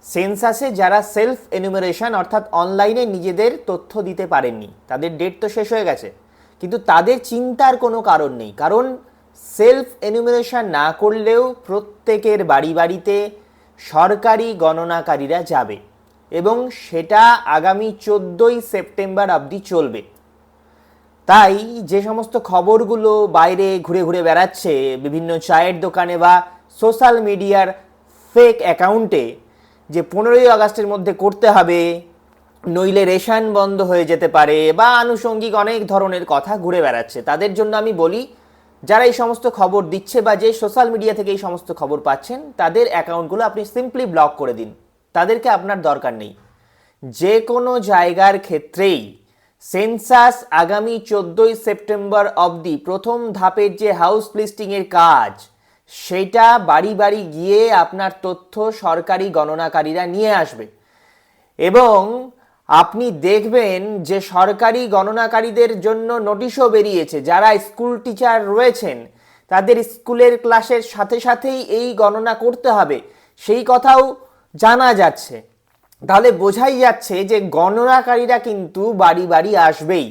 সেন্সাসে যারা self enumeration অর্থাৎ অনলাইনে নিজেদের তথ্য দিতে পারেননি, তাদের ডেট তো শেষ হয়ে গেছে, কিন্তু তাদের চিন্তার কোনো কারণ নেই। কারণ সেলফ এনুমারেশন না করলেও প্রত্যেকের বাড়ি বাড়িতে সরকারি গণনাকারীরা যাবে এবং সেটা আগামী 14ই সেপ্টেম্বর অবধি চলবে। তাই যে সমস্ত খবরগুলো বাইরে ঘুরে ঘুরে বেড়াচ্ছে বিভিন্ন চায়ের দোকানে বা সোশ্যাল মিডিয়ার ফেক অ্যাকাউন্টে, যে 15ই আগস্টের মধ্যে করতে হবে, নইলে রেশন বন্ধ হয়ে যেতে পারে বা আনুষঙ্গিক অনেক ধরনের কথা ঘুরে বেড়াচ্ছে, তাদের জন্য আমি বলি, যারা এই সমস্ত খবর দিচ্ছে বা যে সোশ্যাল মিডিয়া থেকে এই সমস্ত খবর পাচ্ছেন, তাদের অ্যাকাউন্টগুলো আপনি সিম্পলি ব্লক করে দিন। তাদেরকে আপনার দরকার নেই। যে কোনো জায়গার ক্ষেত্রেই সেন্সাস আগামী 14ই সেপ্টেম্বর অবধি প্রথম ধাপের যে হাউস লিস্টিংয়ের কাজ, সেটা বাড়ি বাড়ি গিয়ে আপনার তথ্য সরকারি গণনাকারীরা নিয়ে আসবে। এবং আপনি দেখবেন যে সরকারি গণনাকারীদের জন্য নোটিশও বেরিয়েছে। যারা স্কুল টিচার রয়েছেন তাদের স্কুলের ক্লাসের সাথে সাথেই এই গণনা করতে হবে, সেই কথাও জানা যাচ্ছে। তাহলে বোঝাই যাচ্ছে যে গণনাকারীরা কিন্তু বাড়ি বাড়ি আসবেই।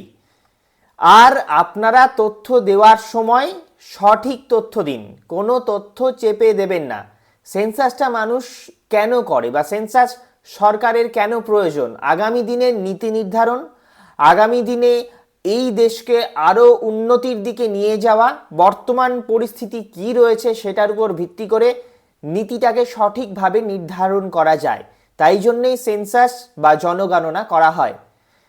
আর আপনারা তথ্য দেওয়ার সময় সঠিক তথ্য দিন, কোনো তথ্য চেপে দেবেন না। সেন্সাসটা মানুষ কেন করে বা সেন্সাস সরকারের কেন প্রয়োজন? আগামী দিনের নীতি নির্ধারণ, আগামী দিনে এই দেশকে আরও উন্নতির দিকে নিয়ে যাওয়া, বর্তমান পরিস্থিতি কি রয়েছে সেটার উপর ভিত্তি করে নীতিটাকে সঠিকভাবে নির্ধারণ করা যায়। তাই জন্যেই সেন্সাস বা জনগণনা করা হয়।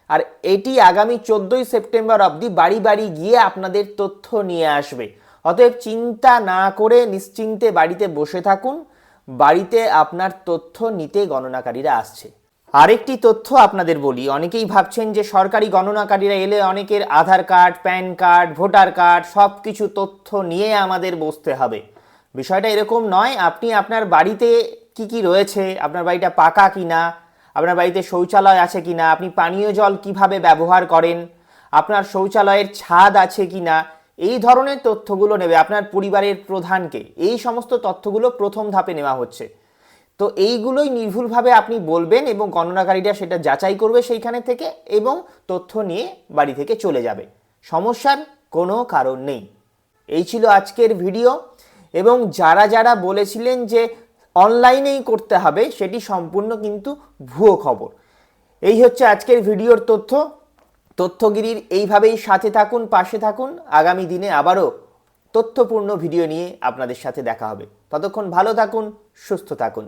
আর এটি আগামী 14ই সেপ্টেম্বর অবধি বাড়ি বাড়ি গিয়ে আপনাদের তথ্য নিয়ে আসবে। অতএব চিন্তা না করে নিশ্চিন্তে বাড়িতে বসে থাকুন, বাড়িতে আপনার তথ্য নিতে গণনাকারীরা আসছে। আরেকটি তথ্য আপনাদের বলি, অনেকেই ভাবছেন যে সরকারি গণনাকারীরা এলে অনেকের Aadhaar card, PAN card, voter card সব কিছু তথ্য নিয়ে আমাদের বসতে হবে। বিষয়টা এরকম নয়। আপনি আপনার বাড়িতে কি কি রয়েছে, আপনার বাড়িটা পাকা কিনা, আপনার বাড়িতে শৌচালয় আছে কিনা, আপনি পানীয় জল কিভাবে ব্যবহার করেন, আপনার শৌচালয়ের ছাদ আছে কিনা, এই ধরনের তথ্যগুলো নেবে। আপনার পরিবারের প্রধানকে, এই সমস্ত তথ্যগুলো প্রথম ধাপে নেওয়া হচ্ছে। তো এইগুলোই নির্ভুলভাবে আপনি বলবেন এবং গণনাকারীরা সেটা যাচাই করবে সেইখানে থেকে এবং তথ্য নিয়ে বাড়ি থেকে চলে যাবে। সমস্যার কোনো কারণ নেই। এই ছিল আজকের ভিডিও। এবং যারা যারা বলেছিলেন যে অনলাইনেই করতে হবে, সেটি সম্পূর্ণ কিন্তু ভুয়ো খবর। এই হচ্ছে আজকের ভিডিওর তথ্য। তথ্যগিরির এইভাবেই সাথে থাকুন, পাশে থাকুন। আগামী দিনে আবারও তথ্যপূর্ণ ভিডিও নিয়ে আপনাদের সাথে দেখা হবে। ততক্ষণ ভালো থাকুন, সুস্থ থাকুন।